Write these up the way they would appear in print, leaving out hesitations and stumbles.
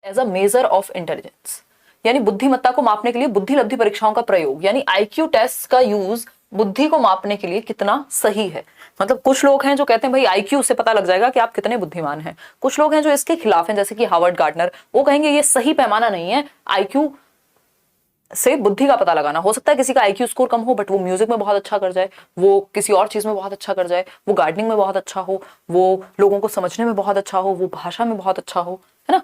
As a measure of intelligence, यानी बुद्धिमत्ता को मापने के लिए बुद्धि लब्धि परीक्षाओं का प्रयोग, यानी आईक्यू टेस्ट का यूज बुद्धि को मापने के लिए कितना सही है। मतलब कुछ लोग हैं जो कहते हैं भाई आईक्यू से पता लग जाएगा कि आप कितने बुद्धिमान हैं, कुछ लोग हैं जो इसके खिलाफ हैं, जैसे कि हार्वर्ड गार्डनर, वो कहेंगे ये सही पैमाना नहीं है आईक्यू से बुद्धि का पता लगाना। हो सकता है किसी का आईक्यू स्कोर कम हो बट वो म्यूजिक में बहुत अच्छा कर जाए, वो किसी और चीज में बहुत अच्छा कर जाए, वो गार्डनिंग में बहुत अच्छा हो, वो लोगों को समझने में बहुत अच्छा हो, वो भाषा में बहुत अच्छा हो, है ना।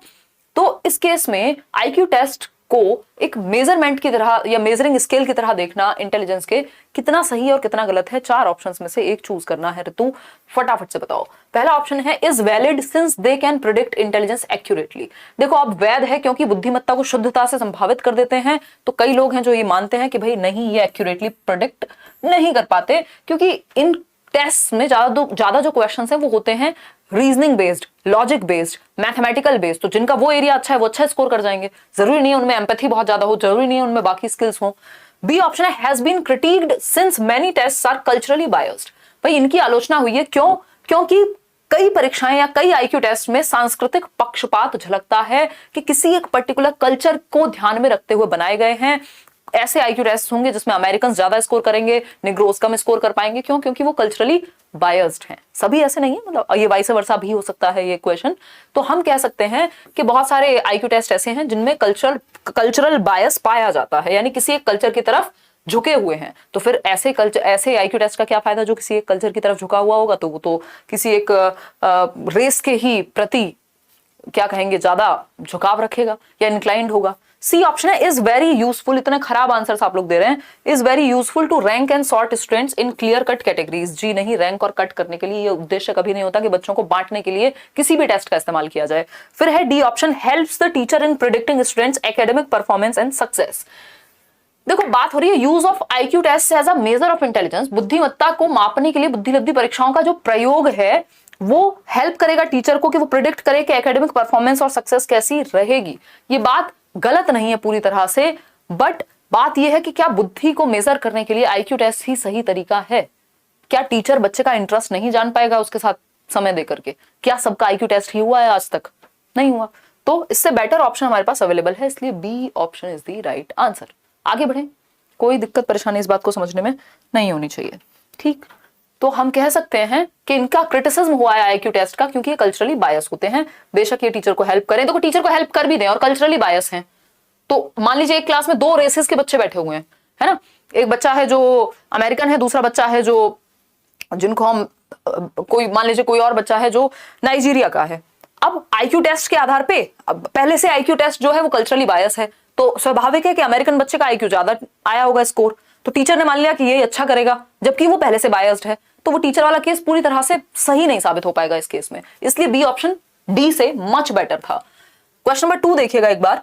तो इस केस में आईक्यू टेस्ट को एक मेजरमेंट की तरह या मेजरिंग स्केल की तरह देखना इंटेलिजेंस के कितना सही है और कितना गलत है, चार ऑप्शंस में से एक चूज करना है। ऋतु फटाफट से बताओ। पहला ऑप्शन है is valid since they can predict intelligence accurately. देखो अब वैध है क्योंकि बुद्धिमत्ता को शुद्धता से संभावित कर देते हैं, तो कई लोग हैं जो ये मानते हैं कि भाई नहीं, ये एक्यूरेटली प्रिडिक्ट नहीं कर पाते क्योंकि इन टेस्ट में ज्यादा जो क्वेश्चन है वो होते हैं reasoning based, logic based, mathematical based. तो जिनका वो एरिया अच्छा है वो अच्छा स्कोर कर जाएंगे, जरूरी नहीं है उनमें एम्पैथी बहुत ज्यादा हो, जरूरी नहीं है उनमें बाकी स्किल्स हो। बी ऑप्शन है has been criticized since many tests are culturally biased. भाई इनकी आलोचना हुई है, क्यों? क्योंकि कई परीक्षाएं या कई आईक्यू टेस्ट में सांस्कृतिक पक्षपात झलकता है कि किसी एक पर्टिकुलर कल्चर को ध्यान में रखते हुए बनाए गए हैं। ऐसे आईक्यू टेस्ट होंगे जिसमें अमेरिकन ज्यादा स्कोर करेंगे, निग्रोस कम स्कोर कर पाएंगे, क्यों? क्योंकि वो कल्चरली बायस्ड हैं। सभी ऐसे नहीं है, मतलब ये वाइस वर्सा भी हो सकता है ये क्वेश्चन। तो हम कह सकते हैं कि बहुत सारे आईक्यू टेस्ट ऐसे हैं जिनमें कल्चरल बायस पाया जाता है, यानी किसी एक कल्चर की तरफ झुके हुए हैं। तो फिर ऐसे आईक्यू टेस्ट का क्या फायदा जो किसी एक कल्चर की तरफ झुका हुआ होगा, तो वो तो किसी एक रेस के ही प्रति क्या कहेंगे ज्यादा झुकाव रखेगा या इंक्लाइंड होगा। सी ऑप्शन है इज वेरी यूजफुल। इतने खराब आंसर्स आप लोग दे रहे हैं। Is very useful to rank and sort students in clear cut categories. जी नहीं, रैंक और कट करने के लिए ये उद्देश्य कभी नहीं होता कि बच्चों को बांटने के लिए किसी भी टेस्ट का इस्तेमाल किया जाए। फिर है D option helps the teacher in predicting students academic performance and success. देखो बात हो रही है use of IQ test as a measure of intelligence. बुद्धिमत्ता को मापने के लिए बुद्धि लब्धि परीक्षाओं का जो प्रयोग है वो हेल्प करेगा टीचर को कि वो प्रिडिक्ट करे कि एकेडमिक परफॉर्मेंस और सक्सेस कैसी रहेगी। ये बात गलत नहीं है पूरी तरह से, बट बात यह है कि क्या बुद्धि को मेजर करने के लिए आईक्यू टेस्ट ही सही तरीका है? क्या टीचर बच्चे का इंटरेस्ट नहीं जान पाएगा उसके साथ समय दे करके? क्या सबका आईक्यू टेस्ट ही हुआ है आज तक? नहीं हुआ। तो इससे बेटर ऑप्शन हमारे पास अवेलेबल है, इसलिए B option is the right answer. आगे बढ़े, कोई दिक्कत परेशानी इस बात को समझने में नहीं होनी चाहिए। ठीक, तो हम कह सकते हैं कि इनका क्रिटिसिज्म हुआ है आईक्यू टेस्ट का क्योंकि ये कल्चरली बायस होते हैं। बेशक ये टीचर को हेल्प करें, तो टीचर को हेल्प कर भी दें और कल्चरली बायस हैं। तो मान लीजिए एक क्लास में दो रेसेस के बच्चे बैठे हुए हैं, है ना। एक बच्चा है जो अमेरिकन है, दूसरा बच्चा है जो जिनको हम कोई मान लीजिए कोई और बच्चा है जो नाइजीरिया का है। अब आईक्यू टेस्ट के आधार पे, अब पहले से आईक्यू टेस्ट जो है वो कल्चरली बायस है, तो स्वाभाविक है कि अमेरिकन बच्चे का आईक्यू ज्यादा आया होगा स्कोर। तो टीचर ने मान लिया कि ये अच्छा करेगा जबकि वो पहले से बायस्ड है, तो वो टीचर वाला केस पूरी तरह से सही नहीं साबित हो पाएगा इस केस में। इसलिए बी ऑप्शन डी से मच बेटर था। क्वेश्चन नंबर 2 देखिएगा एक बार।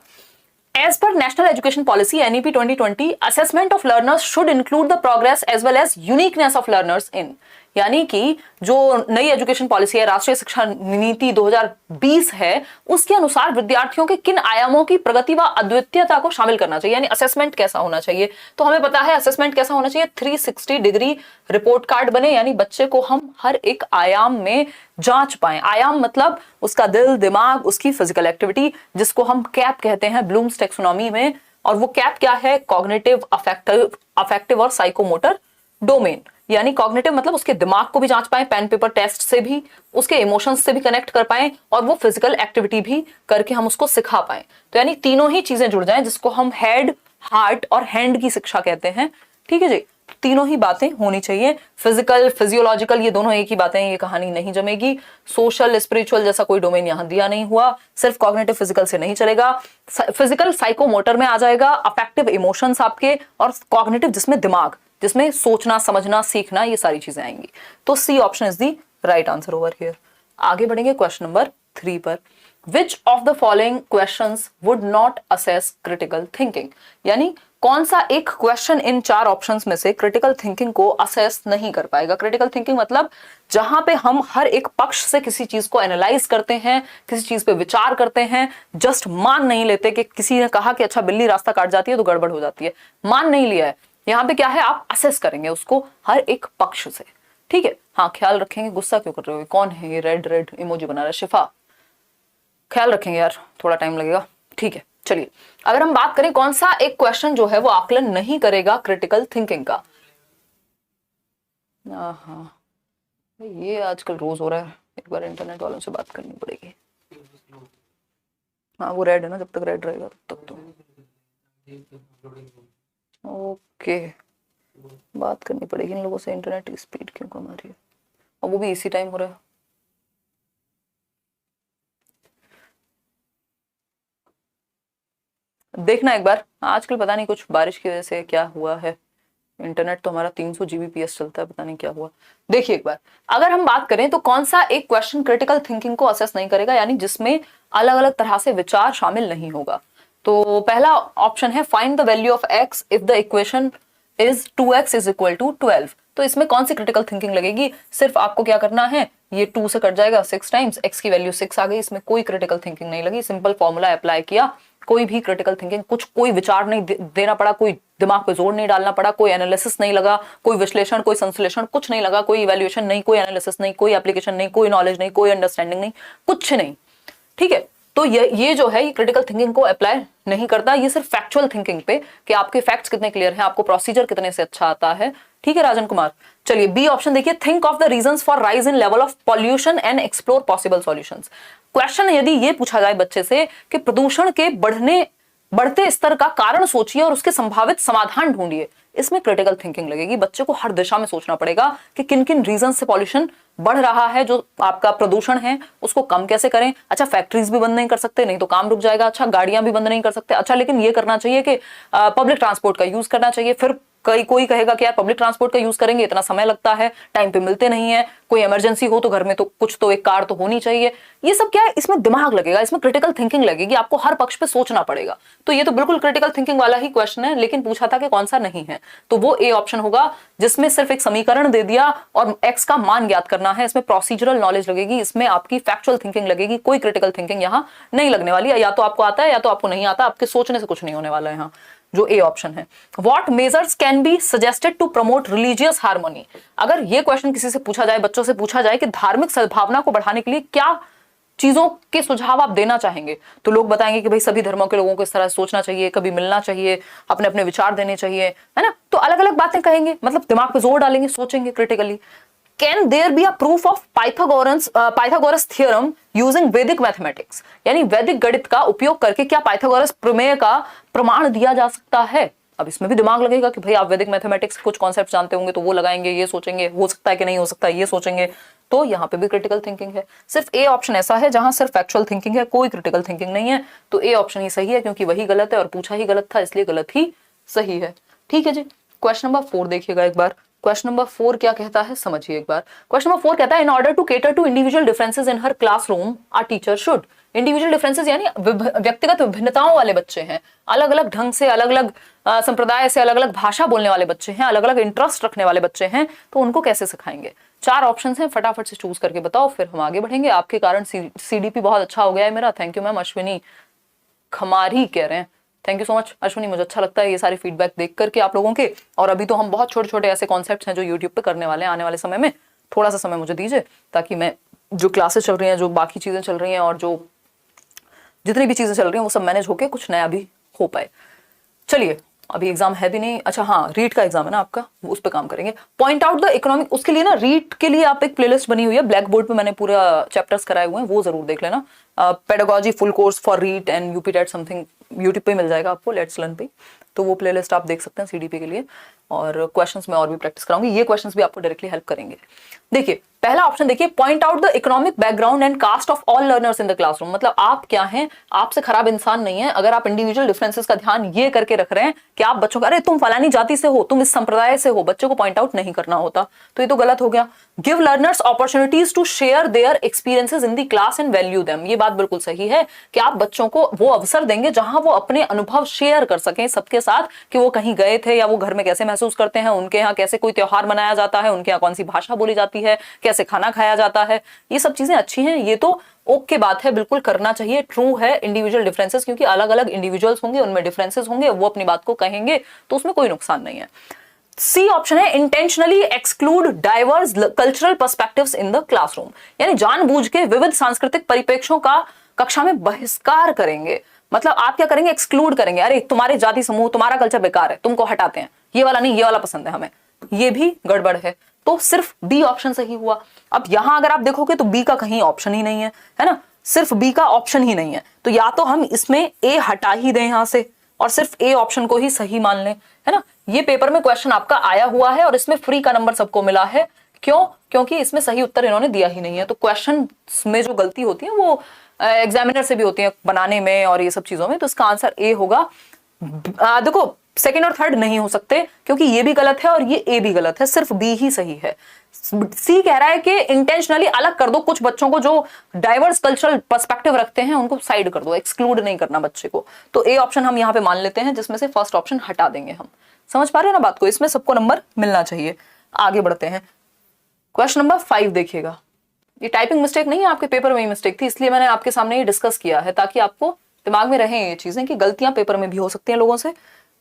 As per National Education Policy NEP 2020, assessment of learners should include the progress as well as uniqueness of learners in। यानी कि जो नई एजुकेशन पॉलिसी है, राष्ट्रीय शिक्षा नीति 2020 है, उसके अनुसार विद्यार्थियों के किन आयामों की प्रगति व अद्वितीयता को शामिल करना चाहिए, यानी असेसमेंट कैसा होना चाहिए। तो हमें पता है असेसमेंट कैसा होना चाहिए, 360 डिग्री रिपोर्ट कार्ड बने, यानी बच्चे को हम हर एक आयाम में जांच पाएं। आयाम मतलब उसका दिल, दिमाग, उसकी फिजिकल एक्टिविटी, जिसको हम कैप कहते हैं ब्लूम्स टैक्सोनॉमी में। और वो कैप क्या है? कॉग्निटिव, अफेक्टिव और साइकोमोटर डोमेन। यानी कॉग्निटिव मतलब उसके दिमाग को भी जांच पाए पेन पेपर टेस्ट से भी, उसके इमोशंस से भी कनेक्ट कर पाए, और वो फिजिकल एक्टिविटी भी करके हम उसको सिखा पाए। तो यानी तीनों ही चीजें जुड़ जाएं, जिसको हम हेड, हार्ट और हैंड की शिक्षा कहते हैं। ठीक है जी, तीनों ही बातें होनी चाहिए। फिजिकल, फिजियोलॉजिकल, ये दोनों एक ही बातें हैं, ये कहानी नहीं जमेगी। सोशल, स्पिरिचुअल जैसा कोई डोमेन यहां दिया नहीं हुआ। सिर्फ कॉग्निटिव फिजिकल से नहीं चलेगा, फिजिकल साइकोमोटर में आ जाएगा, अफेक्टिव इमोशंस आपके, और कॉग्निटिव जिसमें दिमाग, जिसमें सोचना, समझना, सीखना, ये सारी चीजें आएंगी। तो C option is the right answer over here. आगे बढ़ेंगे क्वेश्चन नंबर 3 पर। Which of the following questions would not assess critical thinking. यानी कौन सा एक क्वेश्चन इन 4 ऑप्शंस में से क्रिटिकल थिंकिंग को असेस नहीं कर पाएगा। क्रिटिकल थिंकिंग मतलब जहां पे हम हर एक पक्ष से किसी चीज को एनालाइज करते हैं, किसी चीज पे विचार करते हैं, जस्ट मान नहीं लेते कि किसी ने कहा कि अच्छा बिल्ली रास्ता काट जाती है तो गड़बड़ हो जाती है, मान नहीं लिया है। यहाँ पे क्या है, आप असेस करेंगे उसको हर एक पक्ष से। ठीक है, हाँ ख्याल रखेंगे। गुस्सा क्यों कर रहे हो? कौन है ये रेड रेड इमोजी बना रहा है? शिफा, ख्याल रखेंगे यार, थोड़ा टाइम लगेगा, ठीक है। चलिए अगर हम बात करें कौन सा एक क्वेश्चन जो है वो आकलन नहीं करेगा क्रिटिकल थिंकिंग का। हाँ ये आजकल रोज हो रहा है, एक बार इंटरनेट वालों से बात करनी पड़ेगी। हाँ वो रेड है ना, जब तक रेड रहेगा तब तक तो ओके बात करनी पड़ेगी इन लोगों से। इंटरनेट की स्पीड क्यों कम आ रही है, और वो भी इसी टाइम हो रहा है। देखना एक बार, आजकल पता नहीं कुछ बारिश की वजह से क्या हुआ है, इंटरनेट तो हमारा 300 Gbps चलता है, पता नहीं क्या हुआ। देखिए एक बार अगर हम बात करें तो कौन सा एक क्वेश्चन क्रिटिकल थिंकिंग को असेस नहीं करेगा, यानी जिसमें अलग अलग तरह से विचार शामिल नहीं होगा। तो पहला ऑप्शन है find the value of x if the equation is 2x is equal to 12। तो इसमें कौन सी क्रिटिकल थिंकिंग लगेगी, सिर्फ आपको क्या करना है, ये 2 से कट जाएगा, 6 टाइम्स x की वैल्यू 6 आ गई, इसमें कोई क्रिटिकल थिंकिंग नहीं लगी, सिंपल फॉर्मूला अप्लाई किया, कोई भी क्रिटिकल थिंकिंग, कुछ कोई विचार नहीं देना पड़ा, कोई दिमाग पे जोर नहीं डालना पड़ा, कोई एनालिसिस नहीं लगा, कोई विश्लेषण, कोई संश्लेषण कुछ नहीं लगा, कोई इवैल्यूएशन नहीं, कोई एनालिसिस नहीं, कोई एप्लीकेशन नहीं, कोई नॉलेज नहीं, कोई अंडरस्टैंडिंग नहीं, कुछ नहीं। ठीक है, तो ये जो है ये क्रिटिकल थिंकिंग को अप्लाई नहीं करता, ये सिर्फ फैक्चुअल थिंकिंग पे कि आपके फैक्ट्स कितने क्लियर हैं, आपको प्रोसीजर कितने से अच्छा आता है। ठीक है राजन कुमार, चलिए बी ऑप्शन देखिए, think of the reasons for rise in level of pollution and explore possible solutions. Question यदि ये पूछा जाए बच्चे से कि प्रदूषण के बढ़ते स्तर का कारण सोचिए और उसके संभावित समाधान ढूंढिए, इसमें क्रिटिकल थिंकिंग लगेगी। बच्चे को हर दिशा में सोचना पड़ेगा कि किन किन रीजन से पॉल्यूशन बढ़ रहा है, जो आपका प्रदूषण है उसको कम कैसे करें। अच्छा फैक्ट्रीज भी बंद नहीं कर सकते, नहीं तो काम रुक जाएगा। अच्छा गाड़ियां भी बंद नहीं कर सकते, अच्छा लेकिन ये करना चाहिए कि पब्लिक ट्रांसपोर्ट का यूज करना चाहिए। फिर कोई कहेगा कि यार पब्लिक ट्रांसपोर्ट का यूज करेंगे इतना समय लगता है, टाइम पे मिलते नहीं है, कोई इमरजेंसी हो तो घर में तो कुछ तो एक कार तो होनी चाहिए। ये सब क्या है, इसमें दिमाग लगेगा, इसमें क्रिटिकल थिंकिंग लगेगी, आपको हर पक्ष पे सोचना पड़ेगा। तो ये तो बिल्कुल क्रिटिकल थिंकिंग वाला ही क्वेश्चन है, लेकिन पूछा था कि कौन सा नहीं है, तो वो ए ऑप्शन होगा, जिसमें सिर्फ एक समीकरण दे दिया और एक्स का मान ज्ञात करना है। इसमें प्रोसीजरल नॉलेज लगेगी, इसमें आपकी फैक्चुअल थिंकिंग लगेगी, कोई क्रिटिकल थिंकिंग यहाँ नहीं लगने वाली है। या तो आपको आता है या तो आपको नहीं आता, आपके सोचने से कुछ नहीं होने वाला है यहाँ, जो ए ऑप्शन है। What measures can be suggested to promote religious harmony. अगर ये क्वेश्चन किसी से पूछा जाए, बच्चों से पूछा जाए कि धार्मिक सद्भावना को बढ़ाने के लिए क्या चीजों के सुझाव आप देना चाहेंगे, तो लोग बताएंगे कि भाई सभी धर्मों के लोगों को इस तरह सोचना चाहिए, कभी मिलना चाहिए, अपने अपने विचार देने चाहिए, है ना। तो अलग अलग बातें कहेंगे, मतलब दिमाग पे जोर डालेंगे, सोचेंगे critically. Can there be a proof of Pythagoras theorem using Vedic mathematics, यानी वैदिक गणित का उपयोग करके क्या पाइथागोरस प्रमेय का प्रमाण दिया जा सकता है। अब इसमें भी दिमाग लगेगा कि भाई आप वैदिक मैथमेटिक्स कुछ कॉन्सेप्ट जानते होंगे, तो वो लगाएंगे, ये सोचेंगे हो सकता है कि नहीं हो सकता ये सोचेंगे। तो यहाँ पे भी क्रिटिकल थिंकिंग है। सिर्फ ए ऑप्शन ऐसा है जहां सिर्फ फैक्चुअल थिंकिंग है, कोई क्रिटिकल थिंकिंग नहीं है, तो ए ऑप्शन ही सही है, क्योंकि वही गलत है और पूछा ही गलत था, इसलिए गलत ही सही है। ठीक है जी, क्वेश्चन नंबर 4 देखिएगा एक बार। क्वेश्चन नंबर 4 क्या कहता है समझिए एक बार। क्वेश्चन नंबर 4 कहता है in order to cater to individual differences in हर classroom a teacher should. Individual differences यानी व्यक्तिगत विभिन्नताओं वाले बच्चे हैं, अलग अलग ढंग से, अलग अलग संप्रदाय से, अलग अलग भाषा बोलने वाले बच्चे हैं, अलग अलग इंटरेस्ट रखने वाले बच्चे हैं, तो उनको कैसे सिखाएंगे। 4 ऑप्शंस हैं, फटाफट से चूज करके बताओ, फिर हम आगे बढ़ेंगे। आपके कारण सीडीपी बहुत अच्छा हो गया है मेरा, थैंक यू मैम। अश्विनी खमारी कह रहे हैं, thank you so much Ashwini, मुझे अच्छा लगता है ये सारे फीडबैक देख करके आप लोगों के। और अभी तो हम बहुत छोटे छोटे ऐसे कॉन्सेप्ट्स हैं जो यूट्यूब पे करने वाले हैं आने वाले समय में। थोड़ा सा समय मुझे दीजिए ताकि मैं जो क्लासेस चल रही हैं, जो बाकी चीजें चल रही हैं और जो जितनी भी चीजें चल रही हैं वो सब मैनेज होके कुछ नया भी हो पाए। चलिए अभी एग्जाम है भी नहीं, अच्छा हाँ रीट का एग्जाम है ना आपका, उस पर काम करेंगे। पॉइंट आउट द इकोनॉमिक, उसके लिए ना रीट के लिए आप एक प्लेलिस्ट बनी हुई है ब्लैक बोर्ड पे, मैंने पूरा चैप्टर्स कराए हुए हैं, वो जरूर देख लेना। Pedagogy full course for REET and UP TET something YouTube पे मिल जाएगा आपको, लेट्स लर्न पे, तो वो प्लेलिस्ट आप देख सकते हैं सीडीपी के लिए। और क्वेश्चंस में और भी प्रैक्टिस कराऊंगी, ये क्वेश्चंस भी आपको डायरेक्टली हेल्प करेंगे। देखिए पहला ऑप्शन देखिए, point out the economic background and caste of all learners in the classroom. मतलब आप क्या हैं, आपसे खराब इंसान नहीं है अगर आप इंडिविजुअल डिफरेंसेस का ध्यान ये करके रख रहे हैं कि आप बच्चों का, अरे तुम फलानी जाति से हो, तुम इस संप्रदाय से हो, बच्चों को पॉइंट आउट नहीं करना होता, तो ये तो गलत हो गया। Give learners opportunities to share their experiences in the class and value them, ये बात बिल्कुल सही है कि आप बच्चों को वो अवसर देंगे जहां वो अपने अनुभव शेयर कर सकें सबके साथ, कि वो कहीं गए थे या वो घर में कैसे महसूस करते हैं, उनके यहाँ कैसे कोई त्योहार मनाया जाता है, उनके यहाँ कौन सी भाषा बोली जाती है, कैसे खाना खाया जाता है, ये सब चीजें अच्छी हैं, ये तो ओके बात है, बिल्कुल करना चाहिए, ट्रू है इंडिविजुअल डिफरेंसेस, क्योंकि अलग अलग इंडिविजुअल्स होंगे, उनमें डिफरेंसेस होंगे, वो अपनी बात को कहेंगे, तो उसमें कोई नुकसान नहीं है। सी ऑप्शन है intentionally exclude diverse cultural perspectives in the classroom, यानी जानबूझ के विविध सांस्कृतिक परिप्रेक्ष्यों का कक्षा में बहिष्कार करेंगे। मतलब आप क्या करेंगे, एक्सक्लूड करेंगे, अरे तुम्हारे जाति समूह, तुम्हारा कल्चर बेकार है, तुमको हटाते हैं, ये वाला नहीं, ये वाला पसंद है हमें, ये भी गड़बड़ है। तो सिर्फ बी ऑप्शन सही हुआ। अब यहां अगर आप देखोगे तो बी का कहीं ऑप्शन ही नहीं है ना, सिर्फ बी का ऑप्शन ही नहीं है। तो या तो हम इसमें ए हटा ही दें यहां से और सिर्फ ए ऑप्शन को ही सही मान लें, है ना। ये पेपर में क्वेश्चन आपका आया हुआ है और इसमें फ्री का नंबर सबको मिला है। क्यों? क्योंकि इसमें सही उत्तर इन्होंने दिया ही नहीं है। तो क्वेश्चन में जो गलती होती है वो एग्जामिनर से भी होती है बनाने में और ये सब चीजों में। तो इसका आंसर ए होगा। देखो सेकंड और थर्ड नहीं हो सकते क्योंकि ये भी गलत है और ये ए भी गलत है, सिर्फ बी ही सही है। सी कह रहा है कि इंटेंशनली अलग कर दो कुछ बच्चों को जो डाइवर्स कल्चरल पर्सपेक्टिव रखते हैं, उनको साइड कर दो, एक्सक्लूड नहीं करना बच्चे को। तो ए ऑप्शन हम यहाँ पे मान लेते हैं, जिसमें से फर्स्ट ऑप्शन हटा देंगे हम। समझ पा रहे हो ना बात को? इसमें सबको नंबर मिलना चाहिए। आगे बढ़ते हैं, क्वेश्चन नंबर 5 देखिएगा। ये टाइपिंग मिस्टेक नहीं है, आपके पेपर में ही मिस्टेक थी, इसलिए मैंने आपके सामने ये डिस्कस किया है ताकि आपको दिमाग में रहे ये चीजें कि गलतियां पेपर में भी हो सकती हैं लोगों से।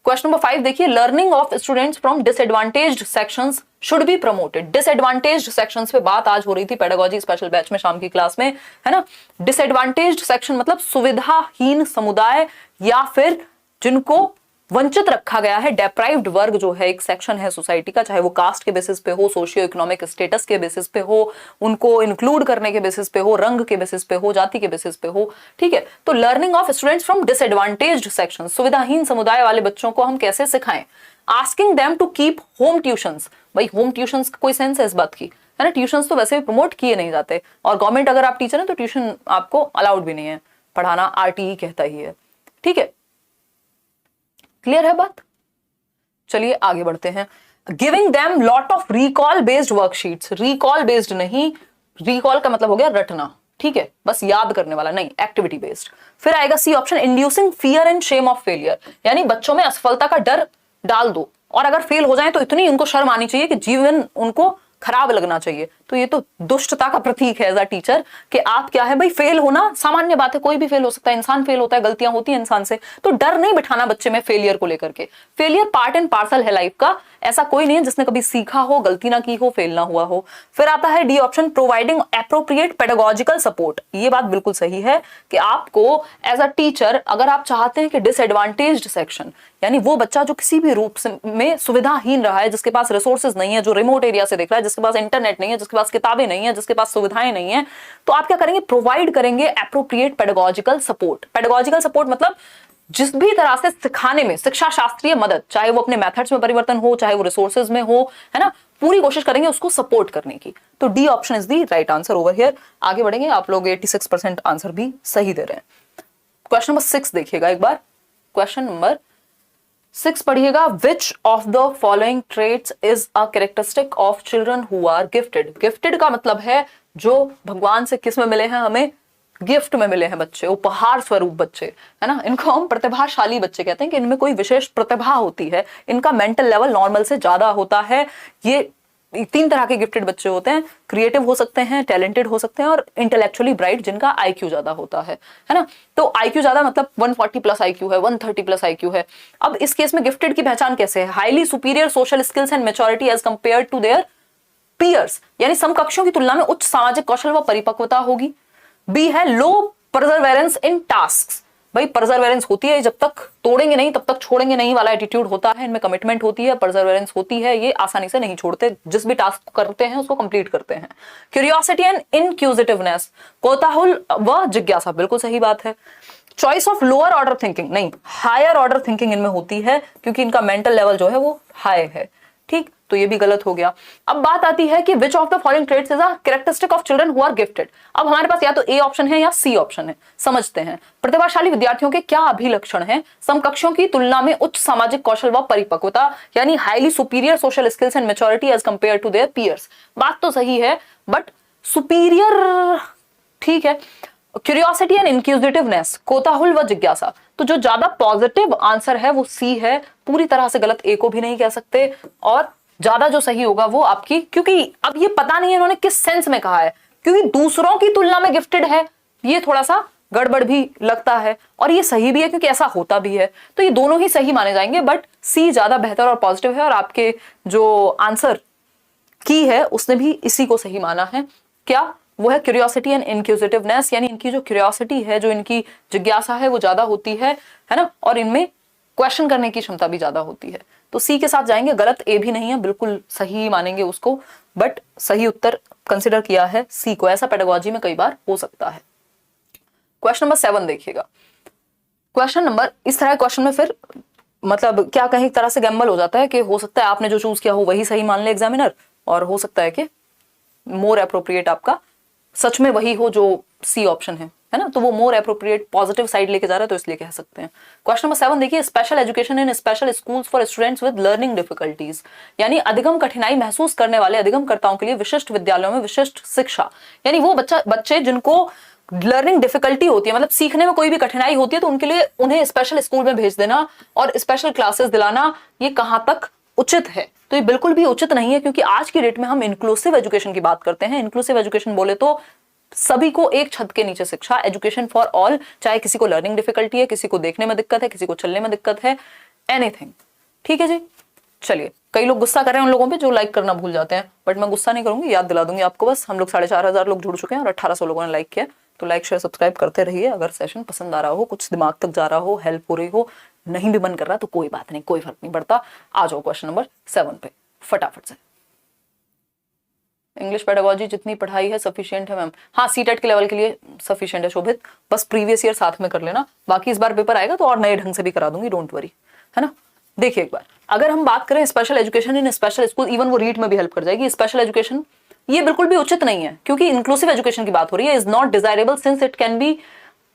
क्वेश्चन नंबर 5 देखिए, learning of students from disadvantaged sections should be promoted. Disadvantaged sections पे बात आज हो रही थी पेडागोजी स्पेशल बैच में शाम की क्लास में, है ना। डिसएडवांटेज्ड सेक्शन मतलब सुविधाहीन समुदाय या फिर जिनको वंचित रखा गया है, डेप्राइव्ड वर्ग जो है एक सेक्शन है सोसाइटी का, चाहे वो कास्ट के बेसिस पे हो, सोशियो इकोनॉमिक स्टेटस के बेसिस पे हो, उनको इंक्लूड करने के बेसिस पे हो, रंग के बेसिस पे हो, जाति के बेसिस पे हो, ठीक है। तो learning of students from disadvantaged section, सुविधाहीन समुदाय वाले बच्चों को हम कैसे सिखाएं। Asking them to keep home tuitions, भाई होम ट्यूशंस का कोई सेंस है इस बात की, है ना। ट्यूशंस तो वैसे भी प्रमोट किए नहीं जाते और गवर्नमेंट अगर आप टीचर हैं तो ट्यूशन आपको अलाउड भी नहीं है पढ़ाना, आरटीई कहता ही है, ठीक है। क्लियर है बात? चलिए आगे बढ़ते हैं। Giving them lot of recall based worksheets, recall based नहीं, रिकॉल का मतलब हो गया रटना, ठीक है, बस याद करने वाला नहीं, एक्टिविटी बेस्ड। फिर आएगा C option, inducing fear and shame of failure, यानी बच्चों में असफलता का डर डाल दो और अगर फेल हो जाए तो इतनी उनको शर्म आनी चाहिए कि जीवन उनको खराब लगना चाहिए। तो ये तो दुष्टता का प्रतीक है एज अ टीचर कि आप क्या है भाई, फेल होना सामान्य बात है, कोई भी फेल हो सकता है, इंसान फेल होता है, गलतियां होती हैं इंसान से। तो डर नहीं बिठाना बच्चे में फेलियर को लेकर के। फेलियर पार्ट एंड पार्सल है लाइफ का, ऐसा कोई नहीं है जिसने कभी सीखा हो, गलती ना की हो, फेल ना हुआ हो। फिर आता है D option, providing appropriate pedagogical support. ये बात बिल्कुल सही है कि आपको एज अ टीचर अगर आप चाहते हैं कि डिसएडवांटेज्ड सेक्शन यानी वो बच्चा जो किसी भी रूप में सुविधाहीन रहा है, जिसके पास रिसोर्सेज नहीं है, जो रिमोट एरिया से देख रहा है, जिसके पास इंटरनेट नहीं है, जिसके पास किताबें नहीं है, जिसके पास सुविधाएं नहीं है, तो आप क्या करेंगे, प्रोवाइड करेंगे appropriate pedagogical support. Pedagogical support मतलब जिस भी तरह से सिखाने में शिक्षा शास्त्रीय मदद, चाहे वो अपने मेथड्स में परिवर्तन हो, चाहे वो रिसोर्सेज में हो, है ना, पूरी कोशिश करेंगे उसको सपोर्ट करने की। तो D option is the right answer over here. आगे बढ़ेंगे, आप लोग 86% आंसर भी सही दे रहे हैं। क्वेश्चन नंबर 6 देखिएगा एक बार। क्वेश्चन नंबर 6 पढ़िएगा, which of the following traits is a characteristic of children who are gifted. Gifted का मतलब है जो भगवान से किस में मिले हैं, हमें गिफ्ट में मिले हैं बच्चे, उपहार स्वरूप बच्चे, है ना। इनको हम प्रतिभाशाली बच्चे कहते हैं कि इनमें कोई विशेष प्रतिभा होती है, इनका मेंटल लेवल नॉर्मल से ज्यादा होता है। ये 3 तरह के गिफ्टेड बच्चे होते हैं, क्रिएटिव हो सकते हैं, टैलेंटेड हो सकते हैं और इंटेलेक्चुअली ब्राइट, जिनका आईक्यू ज्यादा होता है ना। तो आईक्यू ज्यादा मतलब 140 प्लस आईक्यू है, 130 प्लस आईक्यू है। अब इस केस में गिफ्टेड की पहचान कैसे है, highly superior social skills and maturity as compare to their peers, यानी समकक्षों की तुलना में उच्च सामाजिक कौशल व परिपक्वता होगी। बी है लो परजर्वेरेंस इन टास्क्स, भाई परजर्वेरेंस होती है, जब तक तोड़ेंगे नहीं तब तक छोड़ेंगे नहीं वाला एटीट्यूड होता है, इनमें कमिटमेंट होती है, परजर्वेरेंस होती है, ये आसानी से नहीं छोड़ते, जिस भी टास्क करते हैं उसको कंप्लीट करते हैं। क्यूरियोसिटी एंड इनक्यूजिटिवनेस, कौतूहल व जिज्ञासा, बिल्कुल सही बात है। Choice of lower order thinking, नहीं, हायर ऑर्डर थिंकिंग इनमें होती है क्योंकि इनका मेंटल लेवल जो है वो हाई है, ठीक, तो ये भी गलत हो गया। अब बात आती है कि which of the following traits is a characteristic of children who are gifted. अब हमारे पास या तो ए ऑप्शन है या सी ऑप्शन है, समझते हैं। प्रतिभाशाली विद्यार्थियों के क्या अभिलक्षण हैं, समकक्षों की तुलना में उच्च सामाजिक कौशल व परिपक्वता, यानी highly superior social skills and maturity as compare to their peers. बात तो सही है बट सुपीरियर ठीक है। क्यूरियोसिटी एंड इंक्यूजिटिवनेस, कौतूहल व जिज्ञासा, तो जो ज्यादा पॉजिटिव आंसर है वो सी है, पूरी तरह से गलत ए को भी नहीं कह सकते, और ज्यादा जो सही होगा वो आपकी, क्योंकि अब ये पता नहीं है इन्होंने किस सेंस में कहा है, क्योंकि दूसरों की तुलना में गिफ्टेड है, ये थोड़ा सा गड़बड़ भी लगता है और ये सही भी है क्योंकि ऐसा होता भी है, तो ये दोनों ही सही माने जाएंगे, बट सी ज्यादा बेहतर और पॉजिटिव है और आपके जो आंसर की है उसने भी इसी को सही माना है। क्या वो है क्यूरियोसिटी एंड इंक्विजिटिवनेस, यानी इनकी जो क्यूरियोसिटी है, जो इनकी जिज्ञासा है वो ज्यादा होती है ना, और इनमें क्वेश्चन करने की क्षमता भी ज्यादा होती है। तो सी के साथ जाएंगे, गलत ए भी नहीं है, बिल्कुल सही मानेंगे उसको, बट सही उत्तर कंसिडर किया है सी को। ऐसा पेडागोजी में कई बार हो सकता है। क्वेश्चन नंबर 7 देखिएगा। क्वेश्चन नंबर इस तरह क्वेश्चन में फिर मतलब क्या कहें, एक तरह से गैम्बल हो जाता है कि हो सकता है आपने जो चूज किया हो वही सही मान ले एग्जामिनर, और हो सकता है कि मोर अप्रोप्रिएट आपका सच में वही हो जो सी ऑप्शन है ना, तो वो मोर अप्रोप्रिएट पॉजिटिव साइड लेके जा रहा है, तो इसलिए कह सकते हैं। क्वेश्चन नंबर 7 देखिए, special education in special schools for students with learning difficulties, यानी अधिगम कठिनाई महसूस करने वाले अधिगमकर्ताओं के लिए विशिष्ट विद्यालयों में विशिष्ट शिक्षा, यानी वो बच्चे जिनको लर्निंग डिफिकल्टी होती है, मतलब सीखने में कोई भी कठिनाई होती है, तो उनके लिए उन्हें स्पेशल स्कूल में भेज देना और स्पेशल क्लासेस दिलाना, ये कहां तक उचित है? तो ये बिल्कुल भी उचित नहीं है, क्योंकि आज की डेट में हम इंक्लूसिव एजुकेशन की बात करते हैं। इंक्लूसिव एजुकेशन बोले तो सभी को एक छत के नीचे शिक्षा, एजुकेशन फॉर ऑल, चाहे किसी को लर्निंग डिफिकल्टी है, किसी को देखने में दिक्कत है, किसी को चलने में दिक्कत है, एनीथिंग। ठीक है जी, चलिए। कई लोग गुस्सा कर रहे हैं उन लोगों पे जो लाइक करना भूल जाते हैं, बट मैं गुस्सा नहीं करूंगी, याद दिला दूंगी आपको। बस हम लोग 4,500 लोग जुड़ चुके हैं और 1800 लोगों ने लाइक किया, तो लाइक शेयर सब्सक्राइब करते रहिए। अगर सेशन पसंद आ रहा हो, कुछ दिमाग तक जा रहा हो, हेल्प हो रही हो, नहीं भी मन कर रहा तो कोई बात नहीं, कोई फर्क नहीं पड़ता। आ जाओ क्वेश्चन नंबर 7 पे फटाफट से। इंग्लिश पेडागोजी जितनी पढ़ाई है सफिशिएंट है मैम? हाँ, सीटेट के लेवल के लिए सफिशिएंट है शोभित, बस प्रीवियस ईयर साथ में कर लेना, बाकी इस बार पेपर आएगा तो और नए ढंग से भी करा दूंगी, डोंट वरी, है ना। देखिए एक बार, अगर हम बात करें special education in special school, even वो रीट में भी हेल्प कर जाएगी। स्पेशल एजुकेशन ये बिल्कुल भी उचित नहीं है, क्योंकि इंक्लूसिव एजुकेशन की बात हो रही है। Is not desirable since it can be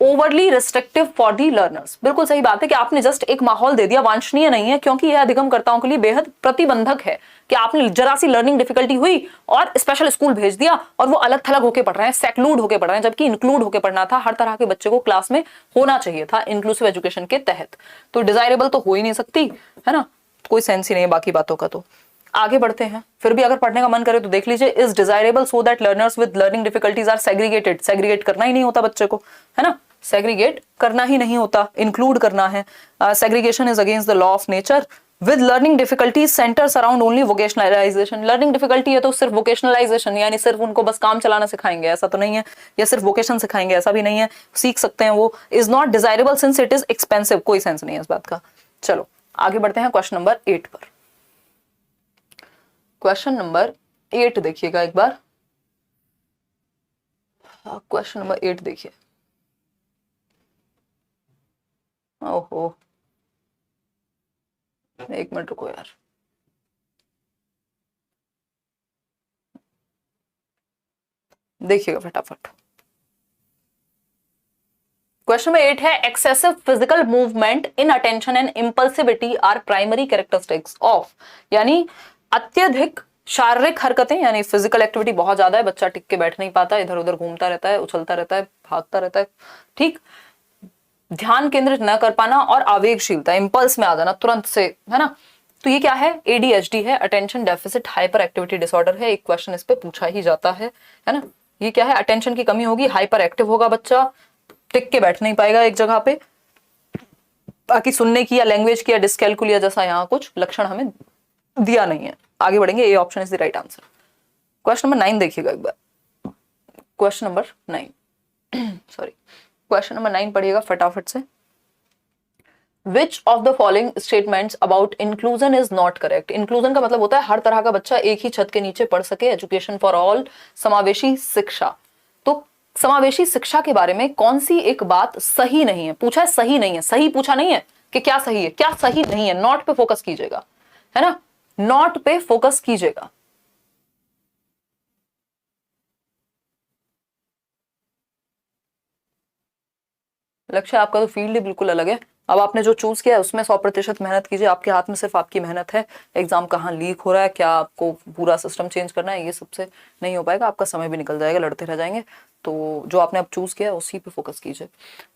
overly restrictive for the learners. बिल्कुल सही बात है कि आपने जस्ट एक माहौल दे दिया, वांछनीय नहीं है, क्योंकि यह अधिगमकर्ताओं के लिए बेहद प्रतिबंधक है कि आपने जरा सी लर्निंग डिफिकल्टी हुई और स्पेशल स्कूल भेज दिया और वो अलग थलग होकर पढ़ रहे हैं, सेक्लूड होकर पढ़ रहे हैं, जबकि इंक्लूड होकर पढ़ना था। हर तरह के बच्चे को क्लास में होना चाहिए था इंक्लूसिव एजुकेशन के तहत, तो डिजायरेबल तो हो ही नहीं सकती, है ना, कोई सेंस ही नहीं है बाकी बातों का। तो आगे बढ़ते हैं, फिर भी अगर पढ़ने का मन करे तो देख लीजिए। Is desirable so that learners with learning difficulties are segregated, segregate करना ही नहीं होता बच्चे को, है ना, सेग्रीगेट करना ही नहीं होता, इंक्लूड करना है। Segregation is against the law of nature. With learning difficulties centres around only vocationalisation, learning difficulty है तो सिर्फ वोकेशनलाइजेशन, यानी सिर्फ उनको बस काम चलाना सिखाएंगे, ऐसा तो नहीं है, या सिर्फ वोकेशन सिखाएंगे, ऐसा भी नहीं है, सीख सकते हैं वो। Is not desirable since it is expensive, कोई सेंस नहीं है इस बात का। चलो आगे बढ़ते हैं क्वेश्चन नंबर 8 पर। क्वेश्चन नंबर 8 देखिएगा एक बार। क्वेश्चन नंबर 8 देखिए। ओहो, एक मिनट रुको यार, देखिएगा फटाफट। क्वेश्चन नंबर 8 है, excessive physical movement inattention and impulsivity are primary characteristics of, यानी अत्यधिक शारीरिक हरकतें, यानी फिजिकल एक्टिविटी बहुत ज्यादा है, बच्चा टिक के बैठ नहीं पाता, इधर उधर घूमता रहता है, उछलता रहता है, भागता रहता है, ठीक, ध्यान केंद्रित न कर पाना और आवेगशीलता, इंपल्स में आ जाना तुरंत से, है ना, तो ये क्या है? ADHD है, attention deficit hyper activity disorder है। एक क्वेश्चन इस पे पूछा ही जाता है ना। ये क्या है? अटेंशन की कमी होगी, हाइपर एक्टिव होगा बच्चा, टिक के बैठ नहीं पाएगा एक जगह पे, बाकी सुनने की या लैंग्वेज की या डिस्कैलकुलिया जैसा यहाँ कुछ लक्षण हमें दिया नहीं है। आगे बढ़ेंगे, A option is the right answer. Question number 9 देखिएगा एक बार। Question number 9 sorry, question number 9 पढ़िएगा फटाफट से। Which of the following statements about inclusion is not correct? Inclusion का मतलब होता है हर तरह का बच्चा एक ही छत के नीचे पढ़ सके, एजुकेशन फॉर ऑल, समावेशी शिक्षा। तो समावेशी शिक्षा के बारे में कौन सी एक बात सही नहीं है? पूछा है सही नहीं है, सही पूछा नहीं है कि क्या सही है, क्या सही नहीं है। नॉट पे फोकस कीजिएगा, है ना, नॉट पे फोकस कीजिएगा। लक्ष्य आपका तो फील्ड ही बिल्कुल अलग है। अब आपने जो चूज किया है उसमें 100% मेहनत कीजिए, आपके हाथ में सिर्फ आपकी मेहनत है। एग्जाम कहाँ लीक हो रहा है, क्या आपको पूरा सिस्टम चेंज करना है, ये सबसे नहीं हो पाएगा, आपका समय भी निकल जाएगा, लड़ते रह जाएंगे। तो जो आपने अब चूज किया है उसी पे फोकस कीजिए।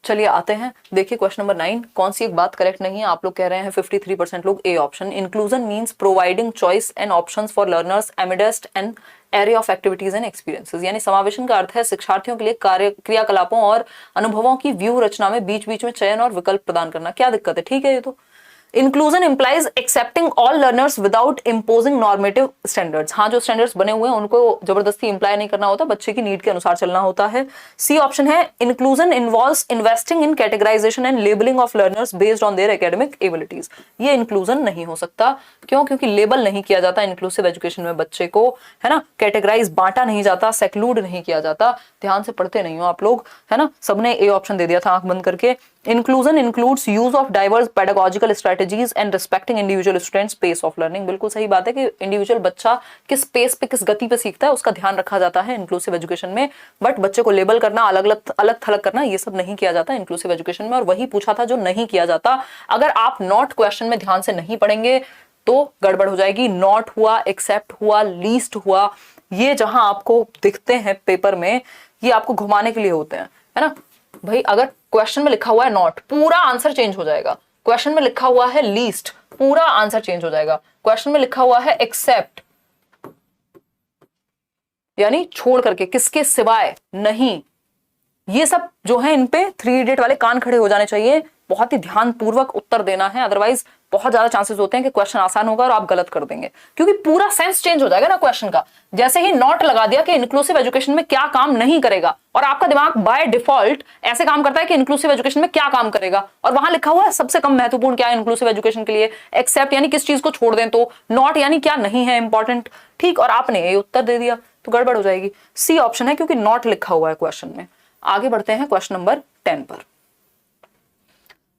चलिए आते हैं, देखिए क्वेश्चन नंबर 9, कौन सी एक बात करेक्ट नहीं है? आप लोग कह रहे हैं 53% लोग A option, inclusion means providing choice and options for learners amidst and array of activities and experiences, यानी समावेशन का अर्थ है शिक्षार्थियों के लिए कार्य क्रियाकलापों और अनुभवों की व्यूह रचना में बीच बीच में चयन और विकल्प प्रदान करना। क्या दिक्कत है, ठीक है ये तो। Inclusion implies accepting all learners without imposing normative standards, हाँ जो स्टैंडर्ड्स बने हुए हैं उनको जबरदस्ती इंप्लाई नहीं करना होता, बच्चे की नीड के अनुसार चलना होता है। सी ऑप्शन है inclusion involves investing in categorisation and labelling of learners based on their academic abilities. ये इंक्लूजन नहीं हो सकता, क्यों? क्योंकि लेबल नहीं किया जाता इंक्लूसिव एजुकेशन में बच्चे को, है ना, कैटेगराइज बांटा नहीं जाता, सेक्लूड नहीं किया जाता। ध्यान से पढ़ते नहीं हो आप लोग, है ना, सबने ए ऑप्शन दे दिया था आंख बंद करके। Inclusion includes use of diverse pedagogical strategies and respecting individual students pace of learning. बिल्कुल सही बात है कि इंडिविजुअल बच्चा किस पेस पे, किस गति पे सीखता है उसका ध्यान रखा जाता है इंक्लूसिव एजुकेशन में, बट बच्चे को लेबल करना, अलग थलग करना, ये सब नहीं किया जाता इंक्लूसिव एजुकेशन में। और वही पूछा था जो नहीं किया जाता। अगर आप नॉट क्वेश्चन में ध्यान से नहीं पढ़ेंगे तो गड़बड़ हो जाएगी। नॉट हुआ, एक्सेप्ट हुआ, लीस्ट हुआ, ये जहां आपको दिखते हैं पेपर में, ये आपको घुमाने के लिए होते हैं, है ना भाई। अगर क्वेश्चन में लिखा हुआ है नॉट, पूरा आंसर चेंज हो जाएगा। क्वेश्चन में लिखा हुआ है लीस्ट, पूरा आंसर चेंज हो जाएगा। क्वेश्चन में लिखा हुआ है एक्सेप्ट, यानी छोड़ करके, किसके सिवाय, नहीं। ये सब जो है इन पे 3 इडियट वाले कान खड़े हो जाने चाहिए। बहुत ही ध्यानपूर्वक उत्तर देना है, अदरवाइज बहुत ज्यादा चांसेस होते हैं कि क्वेश्चन आसान होगा और आप गलत कर देंगे, क्योंकि पूरा सेंस चेंज हो जाएगा ना क्वेश्चन का। जैसे ही नॉट लगा दिया कि इंक्लूसिव एजुकेशन में क्या काम नहीं करेगा, और आपका दिमाग बाय डिफॉल्ट ऐसे काम करता है कि इंक्लूसिव एजुकेशन में क्या काम करेगा, और वहां लिखा हुआ है सबसे कम महत्वपूर्ण क्या है इंक्लूसिव एजुकेशन के लिए, एक्सेप्ट यानी किस चीज को छोड़ दें, तो नॉट यानी क्या नहीं है इंपॉर्टेंट, ठीक। और आपने ये उत्तर दे दिया तो गड़बड़ हो जाएगी। सी ऑप्शन है, क्योंकि नॉट लिखा हुआ है क्वेश्चन में। आगे बढ़ते हैं क्वेश्चन नंबर 10 पर।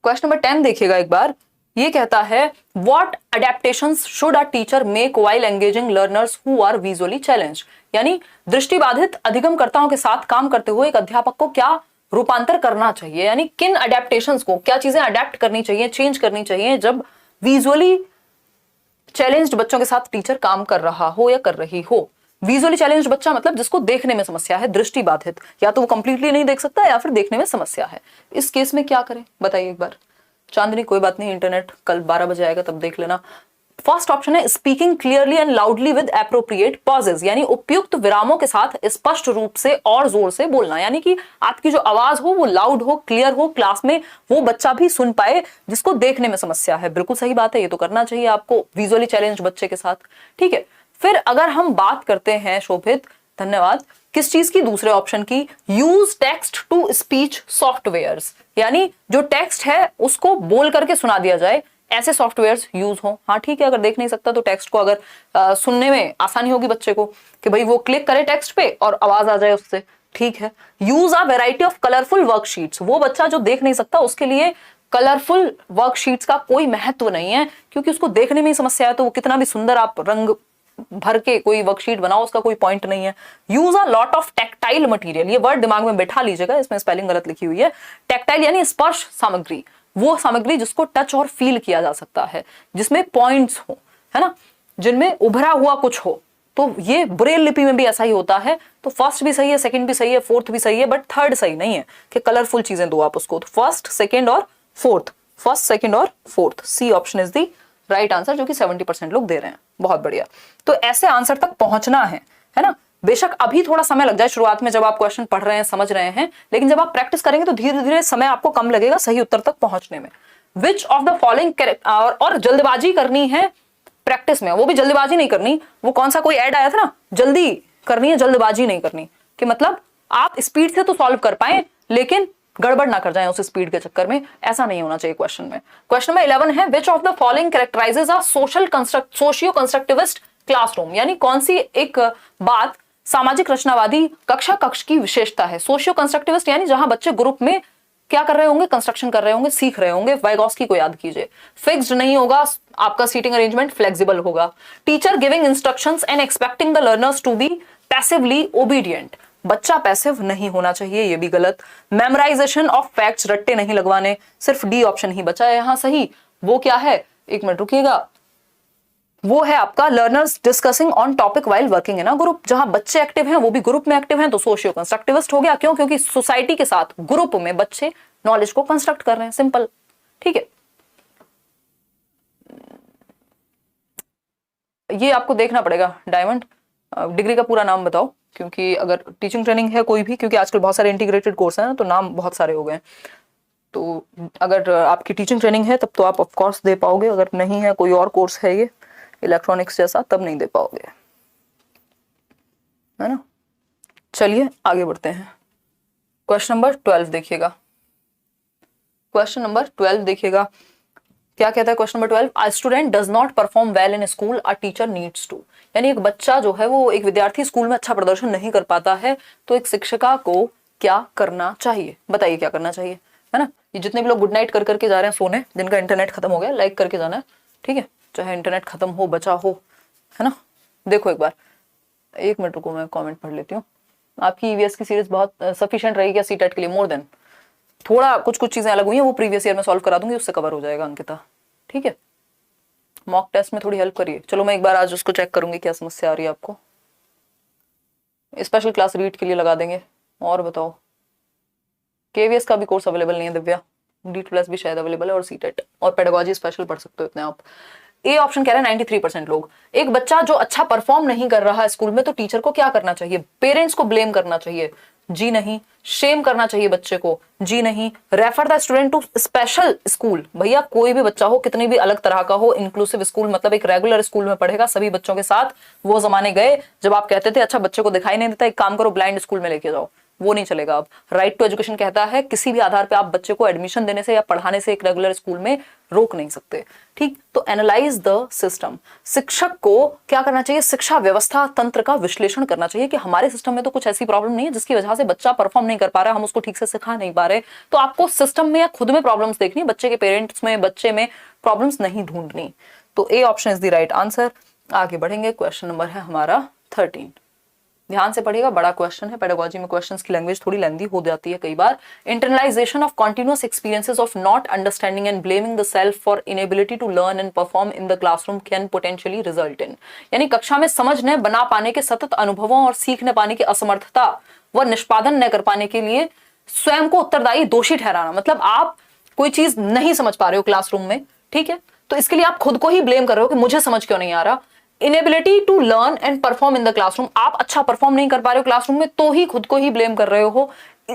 क्वेश्चन नंबर 10 देखिएगा एक बार। ये कहता है what adaptations should a teacher make while engaging learners who are visually challenged, यानी दृष्टिबाधित अधिगमकर्ताओं के साथ काम करते हुए एक अध्यापक को क्या रूपांतर करना चाहिए, यानी किन अडेप्टेशंस को, क्या चीजें अडेप्ट करनी चाहिए, चेंज करनी चाहिए जब विजुअली चैलेंज्ड बच्चों के साथ टीचर काम कर रहा हो या कर रही हो। विजुअली चैलेंज्ड बच्चा मतलब जिसको देखने में समस्या है, दृष्टि बाधित, या तो वो कंप्लीटली नहीं देख सकता या फिर देखने में समस्या है। इस केस में क्या करें बताइए एक बार। चांदनी कोई बात नहीं, इंटरनेट कल 12 बजे आएगा तब देख लेना। फर्स्ट ऑप्शन है speaking clearly and loudly with appropriate pauses, यानी उपयुक्त विरामों के साथ स्पष्ट रूप से और जोर से बोलना, यानी कि आपकी जो आवाज हो वो लाउड हो, क्लियर हो, क्लास में वो बच्चा भी सुन पाए जिसको देखने में समस्या है। बिल्कुल सही बात है, ये तो करना चाहिए आपको विजुअली चैलेंज्ड बच्चे के साथ, ठीक है। फिर अगर हम बात करते हैं शोभित, धन्यवाद, किस चीज की, दूसरे ऑप्शन की, use text to speech softwares, यानी जो टेक्स्ट है उसको बोल करके सुना दिया जाए, ऐसे सॉफ्टवेयर्स यूज हो। हाँ ठीक है, अगर देख नहीं सकता तो टेक्स्ट को अगर सुनने में आसानी होगी बच्चे को कि भाई वो क्लिक करे टेक्स्ट पे और आवाज आ जाए उससे, ठीक है। Use a variety of colourful worksheets, वो बच्चा जो देख नहीं सकता उसके लिए कलरफुल वर्कशीट्स का कोई महत्व नहीं है, क्योंकि उसको देखने में ही समस्या है, तो वो कितना भी सुंदर आप रंग भर के कोई वर्कशीट बनाओ उसका कोई पॉइंट नहीं है। Use a lot of tactile material, ये वर्ड दिमाग में बैठा लीजिएगा, इसमें स्पेलिंग गलत लिखी हुई है। टेक्टाइल यानी स्पर्श सामग्री, वो सामग्री जिसको टच और फील किया जा सकता है, जिसमें पॉइंट्स हो, है ना, जिनमें उभरा हुआ कुछ हो। तो ये ब्रेल लिपि में भी ऐसा ही होता है। तो फर्स्ट भी सही है, सेकंड भी सही है, फोर्थ भी सही है, बट थर्ड सही नहीं है कि कलरफुल चीजें दो आप उसको। तो फर्स्ट, सेकंड और फोर्थ, फर्स्ट, सेकंड और fourth, C option is the right answer, जो कि 70% लोग दे रहे हैं। बहुत बढ़िया। तो ऐसे आंसर तक पहुंचना है ना। बेशक अभी थोड़ा समय लग जाए शुरुआत में जब आप क्वेश्चन पढ़ रहे हैं, समझ रहे हैं, लेकिन जब आप प्रैक्टिस करेंगे तो धीरे धीरे समय आपको कम लगेगा सही उत्तर तक पहुंचने में। विच ऑफ द फॉलोइंग, और जल्दबाजी करनी है प्रैक्टिस में, वो भी जल्दबाजी नहीं करनी। वो कौन सा कोई ऐड आया था ना, जल्दी करनी है, जल्दबाजी नहीं करनी, कि मतलब आप स्पीड से तो सॉल्व कर पाए लेकिन गड़बड़ ना कर जाए उस स्पीड के चक्कर में, ऐसा नहीं होना चाहिए क्वेश्चन में। क्वेश्चन नंबर 11 है विच of the following कैरेक्टराइजेस a socio constructivist classroom, यानी कौन सी एक बात सामाजिक रचनावादी कक्ष की विशेषता है। सोशियो कंस्ट्रक्टिविस्ट यानी जहां बच्चे ग्रुप में क्या कर रहे होंगे, कंस्ट्रक्शन कर रहे होंगे, सीख रहे होंगे। वाइगॉस्की को याद कीजिए। फिक्स्ड नहीं होगा आपका सीटिंग अरेंजमेंट, फ्लेक्सिबल होगा। Teacher giving instructions and expecting the learners to be passively obedient, बच्चा पैसिव नहीं होना चाहिए, ये भी गलत। मेमोराइजेशन ऑफ फैक्ट्स, रट्टे नहीं लगवाने, सिर्फ डी ऑप्शन ही बचा है यहां सही। वो क्या है, एक मिनट रुकिएगा, वो है आपका learners discussing on topic while working in a group, जहां बच्चे एक्टिव हैं वो भी ग्रुप में एक्टिव हैं, तो सोशियो कंस्ट्रक्टिविस्ट हो गया। क्यों? क्योंकि सोसाइटी के साथ ग्रुप में बच्चे नॉलेज को कंस्ट्रक्ट कर रहे हैं, सिंपल, ठीक है। ये आपको देखना पड़ेगा डायमंड, डिग्री का पूरा नाम बताओ, क्योंकि अगर टीचिंग ट्रेनिंग है कोई भी, क्योंकि आजकल बहुत सारे इंटीग्रेटेड कोर्स हैं ना, तो नाम बहुत सारे हो गए हैं। तो अगर आपकी टीचिंग ट्रेनिंग है तब तो आप ऑफ कोर्स दे पाओगे, अगर नहीं है कोई और कोर्स है ये इलेक्ट्रॉनिक्स जैसा, तब नहीं दे पाओगे, है ना। चलिए आगे बढ़ते हैं। क्वेश्चन नंबर 12 देखिएगा। क्वेश्चन नंबर 12 देखिएगा, क्या कहता है question number 12, a student does not perform well in school, a teacher needs to. यानी एक बच्चा जो है, वो एक विद्यार्थी स्कूल में अच्छा प्रदर्शन नहीं कर पाता है, तो एक शिक्षिका को क्या करना चाहिए, बताइए क्या करना चाहिए, है ना। ये जितने भी लोग गुड नाइट कर करके जा रहे हैं सोने, जिनका इंटरनेट खत्म हो गया, लाइक करके जाना है, ठीक है, चाहे इंटरनेट खत्म हो बचा हो, है ना। देखो एक बार, एक मिनट रुको, मैं कमेंट पढ़ लेती हूँ। आपकी ईवीएस की सीरीज बहुत सफिशिएंट रहेगी क्या सीटेट के लिए? मोर देन, थोड़ा कुछ चीजें अलग हुई हैं, वो प्रीवियस ईयर में सॉल्व करा दूंगी, उससे कवर हो जाएगा अंकिता, ठीक है। मॉक टेस्ट में थोड़ी हेल्प करिए। चलो मैं एक बार आज उसको चेक करूंगी क्या समस्या आ रही है आपको, स्पेशल क्लास रीड के लिए लगा देंगे। और बताओ, केवीएस का भी कोर्स अवेलेबल नहीं है दिव्या, D++ भी शायद अवेलेबल है, और सीटेट और पेडागोजी स्पेशल पढ़ सकते हो इतने आप। ए ऑप्शन कह रहे हैं 93% लोग। एक बच्चा जो अच्छा परफॉर्म नहीं कर रहा है स्कूल में, तो टीचर को क्या करना चाहिए? पेरेंट्स को ब्लेम करना चाहिए? जी नहीं। शेम करना चाहिए बच्चे को? जी नहीं। Refer the student to special school, भैया कोई भी बच्चा हो, कितनी भी अलग तरह का हो, इंक्लूसिव स्कूल मतलब एक रेगुलर स्कूल में पढ़ेगा सभी बच्चों के साथ। वो जमाने गए जब आप कहते थे अच्छा बच्चे को दिखाई नहीं देता, एक काम करो ब्लाइंड स्कूल में लेके जाओ, वो नहीं चलेगा अब। राइट टू एजुकेशन कहता है किसी भी आधार पे आप बच्चे को एडमिशन देने से या पढ़ाने से एक रेगुलर स्कूल में रोक नहीं सकते, ठीक। तो एनालाइज द सिस्टम, शिक्षक को क्या करना चाहिए? शिक्षा व्यवस्था तंत्र का विश्लेषण करना चाहिए कि हमारे सिस्टम में तो कुछ ऐसी प्रॉब्लम नहीं है जिसकी वजह से बच्चा परफॉर्म नहीं कर पा रहा है, हम उसको ठीक से सिखा नहीं पा रहे। तो आपको सिस्टम में या खुद में प्रॉब्लम्स देखनी, बच्चे के पेरेंट्स में, बच्चे में प्रॉब्लम्स नहीं ढूंढनी। तो ए option is the right answer. आगे बढ़ेंगे, क्वेश्चन नंबर है हमारा 13। ध्यान से पढ़िएगा, बड़ा क्वेश्चन है। पेडागोजी में क्वेश्चंस की लैंग्वेज थोड़ी लेंदी हो जाती है कई बार। Internalisation of continuous experiences of not understanding and blaming the self for inability to learn and perform in the classroom can potentially result in. यानी कक्षा में समझ न बना पाने के सतत अनुभवों और सीखने पाने की असमर्थता व निष्पादन न कर पाने के लिए स्वयं को उत्तरदायी दोषी ठहराना। मतलब आप कोई चीज नहीं समझ पा रहे हो क्लासरूम में, ठीक है, तो इसके लिए आप खुद को ही ब्लेम कर रहे हो कि मुझे समझ क्यों नहीं आ रहा। Inability to learn and perform in the classroom, आप अच्छा परफॉर्म नहीं कर पा रहे हो क्लासरूम में, तो ही खुद को ही ब्लेम कर रहे हो।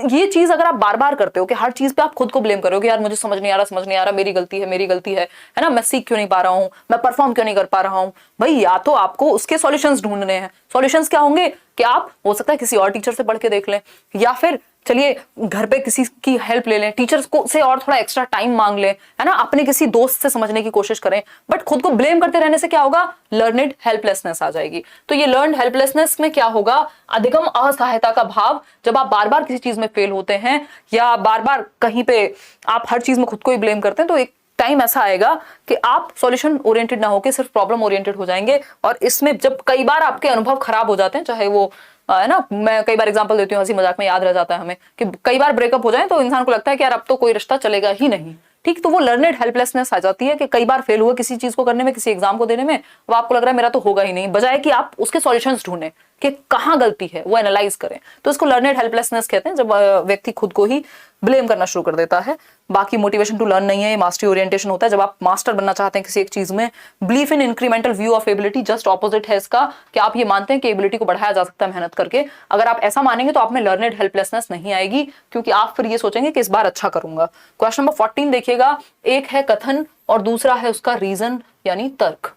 ये चीज अगर आप बार बार करते हो कि हर चीज पे आप खुद को ब्लेम कर रहे हो कि यार मुझे समझ नहीं आ रहा, समझ नहीं आ रहा, मेरी गलती है, मेरी गलती है ना, मैं सीख क्यों नहीं पा रहा हूं, मैं परफॉर्म क्यों नहीं कर पा रहा हूं, भाई या तो आपको उसके सॉल्यूशंस ढूंढने हैं। सॉल्यूशंस क्या होंगे कि आप हो सकता है किसी और टीचर से पढ़ के देख लें, या फिर चलिए घर पे किसी की हेल्प ले लें, टीचर्स को से और थोड़ा एक्स्ट्रा टाइम मांग लें, है ना, अपने किसी दोस्त से समझने की कोशिश करें। बट खुद को ब्लेम करते रहने से क्या होगा? लर्नड हेल्पलेसनेस आ जाएगी। तो ये लर्नड हेल्पलेसनेस में क्या होगा? अधिगम असहायता का भाव। जब आप बार बार किसी चीज में फेल होते हैं या बार बार कहीं पे आप हर चीज में खुद को ही ब्लेम करते हैं, तो एक टाइम ऐसा आएगा कि आप सॉल्यूशन ओरिएंटेड ना होकर सिर्फ प्रॉब्लम ओरिएंटेड हो जाएंगे। और इसमें जब कई बार आपके अनुभव खराब हो जाते हैं, चाहे वो है ना, मैं कई बार एग्जांपल देती हूँ, हंसी मजाक में याद रह जाता है हमें कि कई बार ब्रेकअप हो जाए तो इंसान को लगता है कि यार अब तो कोई रिश्ता चलेगा ही नहीं, ठीक। तो वो लर्नड हेल्पलेसनेस आ जाती है कि कई बार फेल हुए किसी चीज को करने में, किसी एग्जाम को देने में, वो आपको लग रहा है मेरा तो होगा ही नहीं, बजाय कि आप उसके सॉल्यूशंस ढूंढें कि कहाँ गलती है, वो एनालाइज करें। तो इसको लर्नड हेल्पलेसनेस कहते हैं, जब व्यक्ति खुद को ही ब्लेम करना शुरू कर देता है। बाकी मोटिवेशन टू लर्न नहीं है, ये मास्टरी ओरिएंटेशन होता है। जब आप मास्टर बनना चाहते हैं किसी एक चीज में, belief in incremental view of ability just opposite है इसका, कि आप ये मानते हैं कि एबिलिटी को बढ़ाया जा सकता है मेहनत करके। अगर आप ऐसा मानेंगे तो आप में लर्नड हेल्पलेसनेस नहीं आएगी, क्योंकि आप फिर ये सोचेंगे कि इस बार अच्छा करूंगा। क्वेश्चन नंबर 14 देखिएगा, एक है कथन और दूसरा है उसका रीजन यानी तर्क।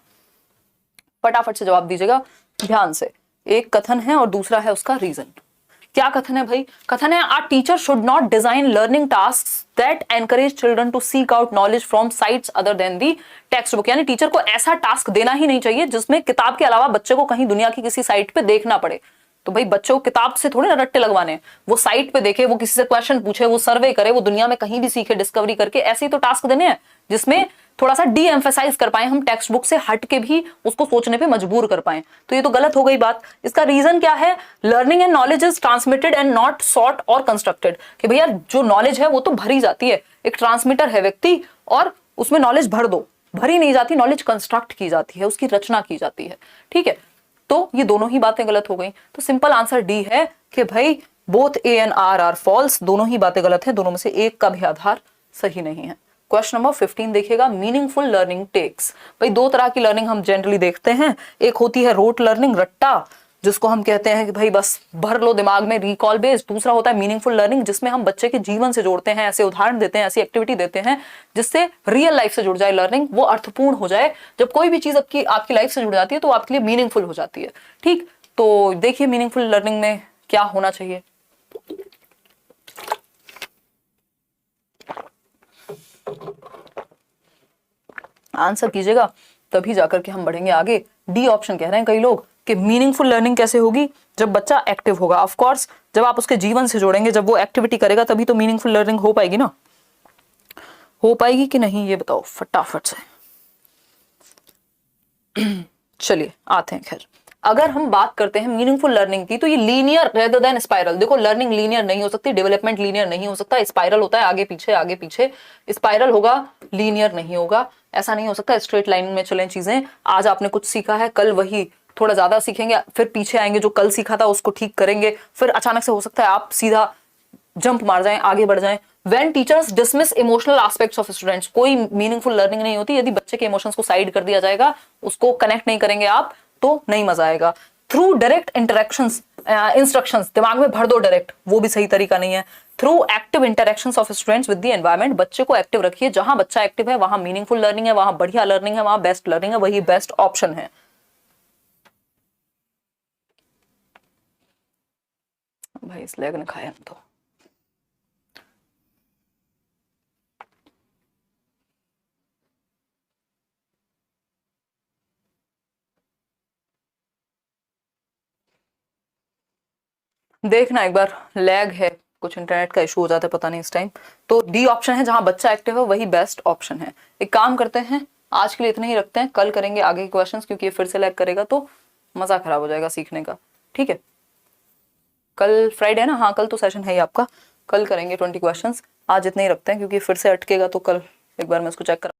फटाफट से जवाब दीजिएगा ध्यान से। एक कथन है और दूसरा है उसका रीजन। क्या कथन है भाई? कथन है a teacher should not design learning tasks that encourage children to seek out knowledge from sites other than the textbook. यानी टीचर को ऐसा टास्क देना ही नहीं चाहिए जिसमें किताब के अलावा बच्चे को कहीं दुनिया की किसी साइट पे देखना पड़े। तो भाई बच्चों को किताब से थोड़ी ना रट्टे लगवाने, वो साइट पे देखे, वो किसी से क्वेश्चन पूछे, वो सर्वे करे, वो दुनिया में कहीं भी सीखे, डिस्कवरी करके, ऐसे ही तो टास्क देने हैं जिसमें थोड़ा सा डी एम्फेसाइज कर पाए, हम टेक्स्ट बुक से हट के भी उसको सोचने पे मजबूर कर पाए। तो ये तो गलत हो गई बात। इसका रीजन क्या है? Learning and knowledge is transmitted and not sought और कंस्ट्रक्टेड। कि भैया जो नॉलेज है वो तो भरी जाती है, एक ट्रांसमीटर है व्यक्ति और उसमें नॉलेज भर दो, भरी नहीं जाती, नॉलेज कंस्ट्रक्ट की जाती है, उसकी रचना की जाती है, ठीक है। तो ये दोनों ही बातें गलत हो गई। तो सिंपल आंसर डी है कि भाई both A and R are false, दोनों ही बातें गलत है, दोनों में से एक का भी आधार सही नहीं है। क्वेश्चन नंबर 15 देखिएगा, मीनिंगफुल लर्निंग टेक्स। भाई दो तरह की लर्निंग हम जनरली देखते हैं, एक होती है रोट लर्निंग, रट्टा, जिसको हम कहते हैं कि भाई बस भर लो दिमाग में, रिकॉल बेस्ड। दूसरा होता है मीनिंगफुल लर्निंग, जिसमें हम बच्चे के जीवन से जोड़ते हैं, ऐसे उदाहरण देते हैं, ऐसी एक्टिविटी देते हैं जिससे रियल लाइफ से जुड़ जाए लर्निंग, वो अर्थपूर्ण हो जाए। जब कोई भी चीज आपकी लाइफ से जुड़ जाती है तो आपके लिए मीनिंगफुल हो जाती है। ठीक, तो देखिए मीनिंगफुल लर्निंग में क्या होना चाहिए। आंसर कीजिएगा, तभी जाकर के हम बढ़ेंगे आगे। डी ऑप्शन कह रहे हैं कई लोग कि मीनिंगफुल लर्निंग कैसे होगी, जब बच्चा एक्टिव होगा। ऑफ कोर्स जब आप उसके जीवन से जोड़ेंगे, जब वो एक्टिविटी करेगा, तभी तो मीनिंगफुल लर्निंग हो पाएगी ना। हो पाएगी कि नहीं ये बताओ फटाफट से। चलिए आते हैं। खैर, अगर हम बात करते हैं मीनिंगफुल लर्निंग की, तो ये लीनियर रेदर देन स्पाइरल। देखो लर्निंग लीनियर नहीं हो सकती, डेवलपमेंट लीनियर नहीं हो सकता। स्पाइरल होता है आगे पीछे आगे पीछे, स्पाइरल होगा, लीनियर नहीं होगा। ऐसा नहीं हो सकता स्ट्रेट लाइन में चलें चीजें। आज आपने कुछ सीखा है, कल वही थोड़ा ज्यादा सीखेंगे, फिर पीछे आएंगे, जो कल सीखा था उसको ठीक करेंगे, फिर अचानक से हो सकता है आप सीधा जंप मार जाएं, आगे बढ़ जाएं। When teachers dismiss emotional aspects of students, कोई मीनिंगफुल लर्निंग नहीं होती। यदि बच्चे के इमोशंस को साइड कर दिया जाएगा, उसको कनेक्ट नहीं करेंगे आप, तो नहीं मजा आएगा। थ्रू डायरेक्ट इंटरेक्शंस, इंस्ट्रक्शंस, दिमाग में भर दो डायरेक्ट, वो भी सही तरीका नहीं है। Through active interactions of students with the environment, बच्चे को एक्टिव रखिए। जहां बच्चा एक्टिव है वहां मीनिंगफुल लर्निंग है, वहां बढ़िया लर्निंग है, वहां बेस्ट लर्निंग है, वही बेस्ट ऑप्शन है। भाई इस लेग ने खाया हम तो। देखना एक बार, लैग है, कुछ इंटरनेट का इशू हो जाता है पता नहीं इस टाइम। तो डी ऑप्शन है, जहां बच्चा एक्टिव है वही बेस्ट ऑप्शन है। एक काम करते हैं, आज के लिए इतना ही रखते हैं, कल करेंगे आगे के क्वेश्चंस, क्योंकि ये फिर से लैग करेगा तो मजा खराब हो जाएगा सीखने का। ठीक है, कल फ्राइडे है ना, हाँ कल तो सेशन है ही आपका, कल करेंगे 20 क्वेश्चंस। आज इतना ही रखते हैं क्योंकि फिर से अटकेगा, तो कल एक बार मैं इसको चेक कर